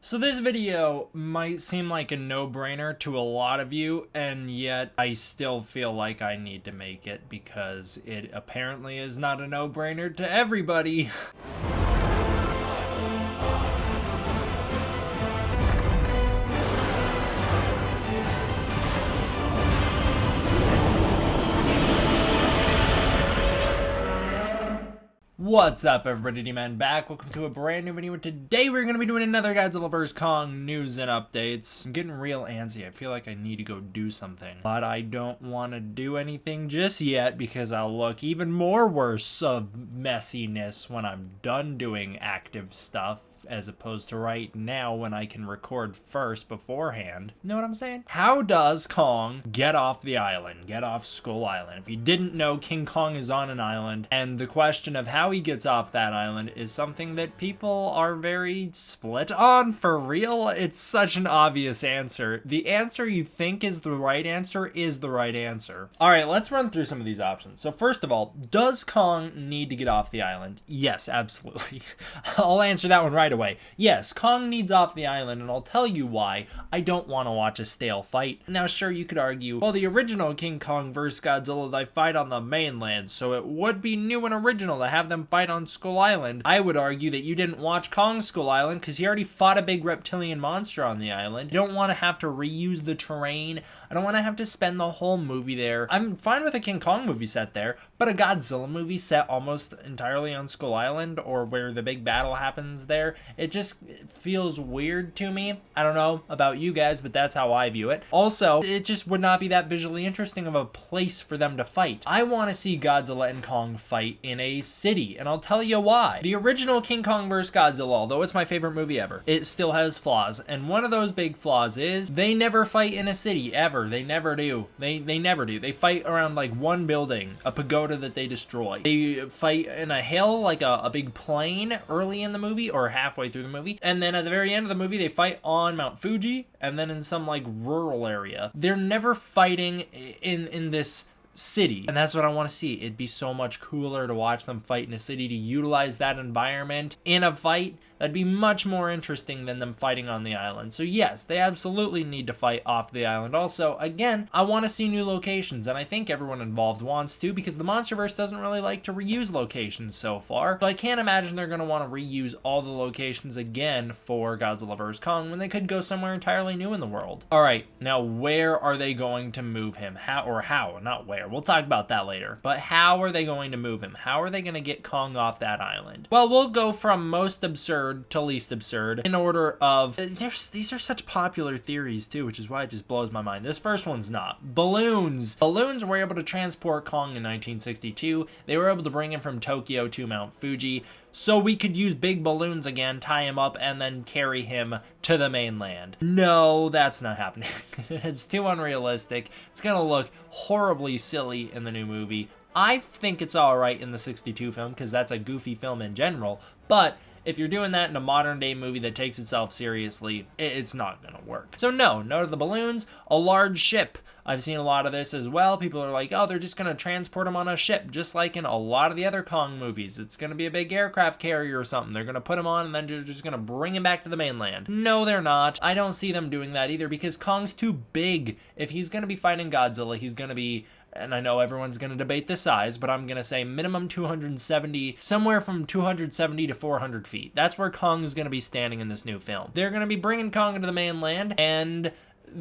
So this video might seem like a no-brainer to a lot of you, and yet I still feel like I need to make it because it apparently is not a no-brainer to everybody. What's up, everybody? D-Man back. Welcome to a brand new video, and today we're going to be doing another Godzilla vs. Kong news and updates. I'm getting real antsy. I feel like I need to go do something, but I don't want to do anything just yet because I'll look even more worse of messiness when I'm done doing active stuff, as opposed to right now when I can record first beforehand. You know what I'm saying? How does Kong get off the island? Get off Skull Island? If you didn't know, King Kong is on an island, and the question of how he gets off that island is something that people are very split on. For real, it's such an obvious answer. The answer you think is the right answer is the right answer. Alright, let's run through some of these options. So first of all, does Kong need to get off the island? Yes, absolutely. I'll answer that one right away. Yes, Kong needs off the island, and I'll tell you why. I don't want to watch a stale fight. Now, sure, you could argue, well, the original King Kong vs. Godzilla, they fight on the mainland, so it would be new and original to have them fight on Skull Island. I would argue that you didn't watch Kong Skull Island because he already fought a big reptilian monster on the island. You don't want to have to reuse the terrain. I don't want to have to spend the whole movie there. I'm fine with a King Kong movie set there, but a Godzilla movie set almost entirely on Skull Island, or where the big battle happens there, it just feels weird to me. I don't know about you guys, but that's how I view it. Also, it just would not be that visually interesting of a place for them to fight. I want to see Godzilla and Kong fight in a city, and I'll tell you why. The original King Kong vs. Godzilla, although it's my favorite movie ever, it still has flaws, and one of those big flaws is they never fight in a city, ever. They never do. They never do. They fight around like one building, a pagoda that they destroy. They fight in a hill, like a big plain early in the movie, or halfway through the movie, and then at the very end of the movie they fight on Mount Fuji, and then in some like rural area. They're never fighting in this city, and that's what I want to see. It'd be so much cooler to watch them fight in a city, to utilize that environment in a fight. That'd be much more interesting than them fighting on the island. So yes, they absolutely need to fight off the island. Also, again, I want to see new locations, and I think everyone involved wants to, because the MonsterVerse doesn't really like to reuse locations so far. So I can't imagine they're going to want to reuse all the locations again for Godzilla vs. Kong when they could go somewhere entirely new in the world. Alright, now where are they going to move him? How, not where. We'll talk about that later. But how are they going to move him? How are they going to get Kong off that island? Well, we'll go from most absurd to least absurd in order of, these are such popular theories too, which is why it just blows my mind. This first one's not. Balloons were able to transport Kong in 1962. They were able to bring him from Tokyo to Mount Fuji, so we could use big balloons again, tie him up, and then carry him to the mainland. No, that's not happening. It's too unrealistic. It's gonna look horribly silly in the new movie. I think it's alright in the 62 film because that's a goofy film in general, but if you're doing that in a modern day movie that takes itself seriously, it's not gonna work. So no to the balloons. A large ship. I've seen a lot of this as well. People are like, oh, they're just gonna transport him on a ship, just like in a lot of the other Kong movies. It's gonna be a big aircraft carrier or something. They're gonna put him on and then they're just gonna bring him back to the mainland. No, they're not. I don't see them doing that either because Kong's too big. If he's gonna be fighting Godzilla, he's gonna be, and I know everyone's going to debate the size, but I'm going to say minimum 270, somewhere from 270 to 400 feet. That's where Kong's going to be standing in this new film. They're going to be bringing Kong into the mainland, and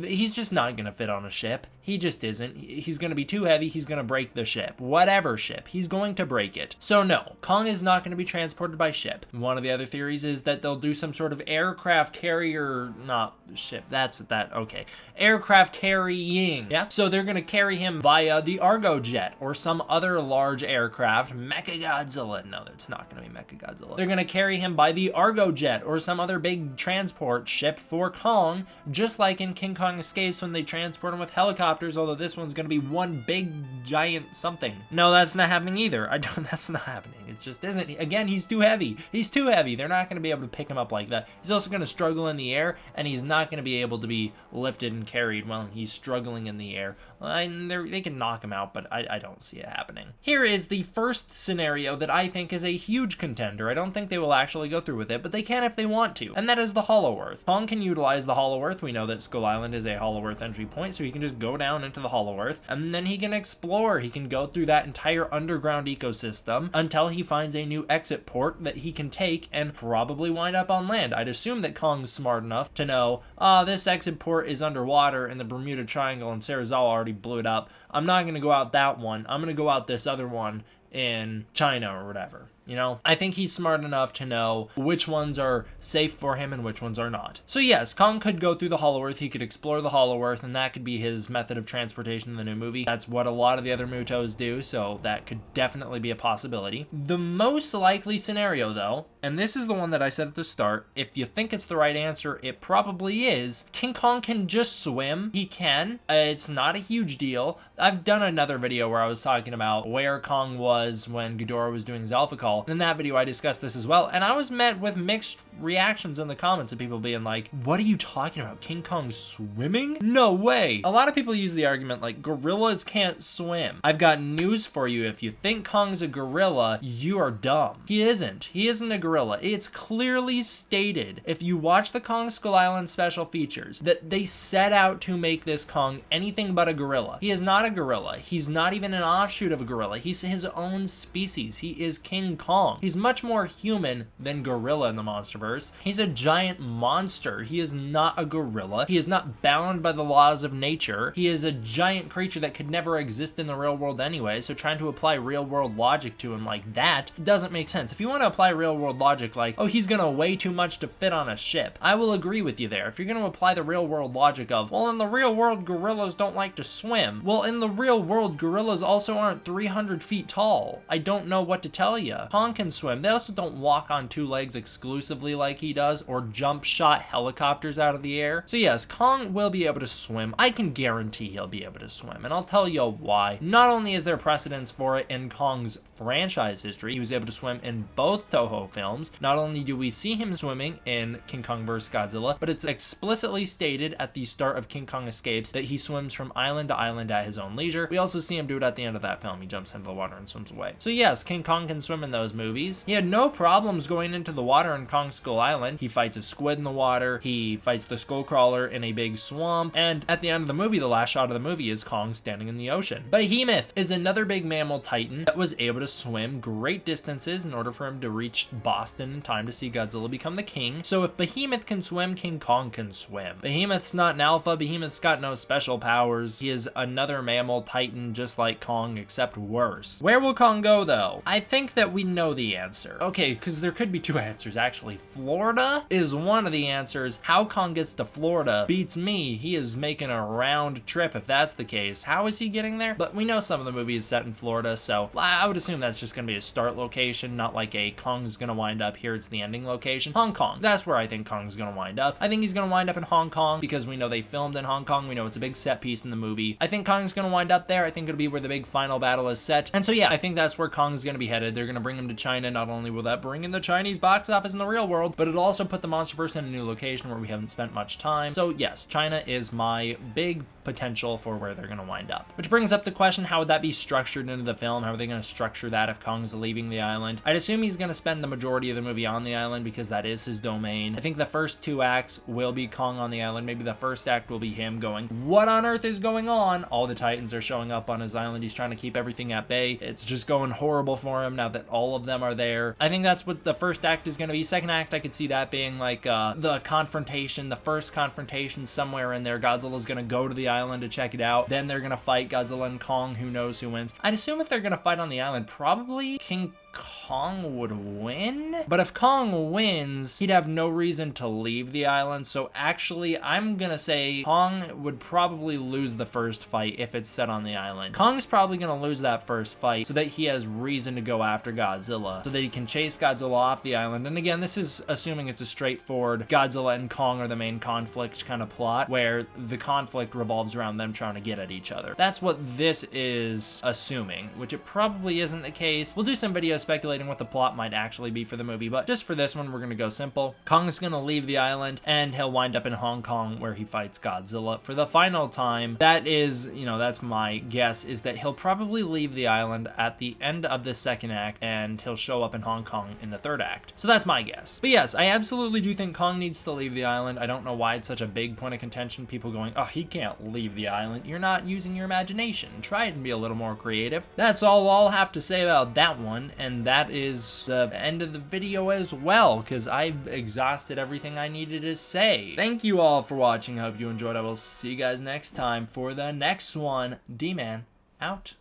he's just not going to fit on a ship. He just isn't. He's going to be too heavy. He's going to break the ship. Whatever ship. He's going to break it. So no, Kong is not going to be transported by ship. One of the other theories is that they'll do some sort of aircraft carrier, not ship. Okay. Aircraft carrying. Yeah. So they're going to carry him via the Argo jet or some other large aircraft. Mechagodzilla. No, it's not going to be Mechagodzilla. They're going to carry him by the Argo jet or some other big transport ship for Kong, just like in King Kong Escapes when they transport him with helicopters, although this one's going to be one big giant something. No, that's not happening either. That's not happening. It just isn't. Again, he's too heavy. He's too heavy. They're not going to be able to pick him up like that. He's also going to struggle in the air, and he's not going to be able to be lifted and carried while he's struggling in the air They can knock him out, but I don't see it happening. Here is the first scenario that I think is a huge contender. I don't think they will actually go through with it, but they can if they want to, and that is the Hollow Earth. Kong can utilize the Hollow Earth. We know that Skull Island is a Hollow Earth entry point, so he can just go down into the Hollow Earth, and then he can explore. He can go through that entire underground ecosystem until he finds a new exit port that he can take and probably wind up on land. I'd assume that Kong's smart enough to know, this exit port is underwater in the Bermuda Triangle and Serizawa already blew it up. I'm not going to go out that one. I'm going to go out this other one in China or whatever. You know, I think he's smart enough to know which ones are safe for him and which ones are not. So yes, Kong could go through the Hollow Earth, he could explore the Hollow Earth, and that could be his method of transportation in the new movie. That's what a lot of the other Mutos do, so that could definitely be a possibility. The most likely scenario though, and this is the one that I said at the start, if you think it's the right answer, it probably is, King Kong can just swim. He can. It's not a huge deal. I've done another video where I was talking about where Kong was when Ghidorah was doing his alpha call. In that video, I discussed this as well, and I was met with mixed reactions in the comments of people being like, what are you talking about? King Kong swimming? No way. A lot of people use the argument like gorillas can't swim. I've got news for you. If you think Kong's a gorilla, you are dumb. He isn't. He isn't a gorilla. It's clearly stated, if you watch the Kong Skull Island special features, that they set out to make this Kong anything but a gorilla. He is not a gorilla. He's not even an offshoot of a gorilla. He's his own species. He is King Kong. He's much more human than gorilla in the MonsterVerse. He's a giant monster. He is not a gorilla. He is not bound by the laws of nature. He is a giant creature that could never exist in the real world anyway, so trying to apply real world logic to him like that doesn't make sense. If you want to apply real world logic like, oh, he's gonna weigh too much to fit on a ship, I will agree with you there. If you're gonna apply the real world logic of, well, in the real world, gorillas don't like to swim. Well, in the real world, gorillas also aren't 300 feet tall. I don't know what to tell you. Kong can swim. They also don't walk on two legs exclusively like he does, or jump shot helicopters out of the air. So yes, Kong will be able to swim. I can guarantee he'll be able to swim, and I'll tell you why. Not only is there precedence for it in Kong's franchise history, he was able to swim in both Toho films. Not only do we see him swimming in King Kong vs. Godzilla, but it's explicitly stated at the start of King Kong Escapes that he swims from island to island at his own leisure. We also see him do it at the end of that film. He jumps into the water and swims away. So yes, King Kong can swim in those movies. He had no problems going into the water in Kong Skull Island. He fights a squid in the water. He fights the skull crawler in a big swamp. And at the end of the movie, the last shot of the movie is Kong standing in the ocean. Behemoth is another big mammal titan that was able to swim great distances in order for him to reach Boston in time to see Godzilla become the king. So if Behemoth can swim, King Kong can swim. Behemoth's not an alpha. Behemoth's got no special powers. He is another mammal titan just like Kong, except worse. Where will Kong go though? I think that we know the answer. Okay, because there could be two answers actually. Florida is one of the answers. How Kong gets to Florida beats me. He is making a round trip if that's the case. How is he getting there? But we know some of the movie is set in Florida, so I would assume that's just gonna be a start location, not like a Kong's gonna wind up here, it's the ending location. Hong Kong, that's where I think Kong's gonna wind up. I think he's gonna wind up in Hong Kong because we know they filmed in Hong Kong. We know it's a big set piece in the movie. I think Kong's gonna wind up there. I think it'll be where the big final battle is set. And so yeah, I think that's where Kong's gonna be headed. They're gonna bring him to China. Not only will that bring in the Chinese box office in the real world, but it'll also put the MonsterVerse in a new location where we haven't spent much time. So yes, China is my big potential for where they're gonna wind up. Which brings up the question, how would that be structured into the film? How are they gonna structure that if Kong's leaving the island? I'd assume he's gonna spend the majority of the movie on the island because that is his domain. I think the first two acts will be Kong on the island. Maybe the first act will be him going, what on earth is going on? All the Titans are showing up on his island. He's trying to keep everything at bay. It's just going horrible for him now that all of them are there. I think that's what the first act is gonna be. Second act, I could see that being like the confrontation, the first confrontation somewhere in there. Godzilla's gonna go to the island to check it out. Then they're gonna fight Godzilla and Kong. Who knows who wins? I'd assume if they're gonna fight on the island, probably King Kong would win, but if Kong wins, he'd have no reason to leave the island. So actually, I'm gonna say Kong would probably lose the first fight if it's set on the island. Kong's probably gonna lose that first fight so that he has reason to go after Godzilla, so that he can chase Godzilla off the island. And again, this is assuming it's a straightforward Godzilla and Kong are the main conflict kind of plot, where the conflict revolves around them trying to get at each other. That's what this is assuming, which it probably isn't the case. We'll do some videos speculating what the plot might actually be for the movie, but just for this one, we're gonna go simple. Kong's gonna leave the island, and he'll wind up in Hong Kong, where he fights Godzilla for the final time. That is, that's my guess, is that he'll probably leave the island at the end of the second act, and he'll show up in Hong Kong in the third act. So that's my guess. But yes, I absolutely do think Kong needs to leave the island. I don't know why it's such a big point of contention. People going, oh, he can't leave the island. You're not using your imagination. Try and be a little more creative. That's all I'll have to say about that one, and that is the end of the video as well, because I've exhausted everything I needed to say. Thank you all for watching. I hope you enjoyed. I will see you guys next time for the next one. D-Man, out.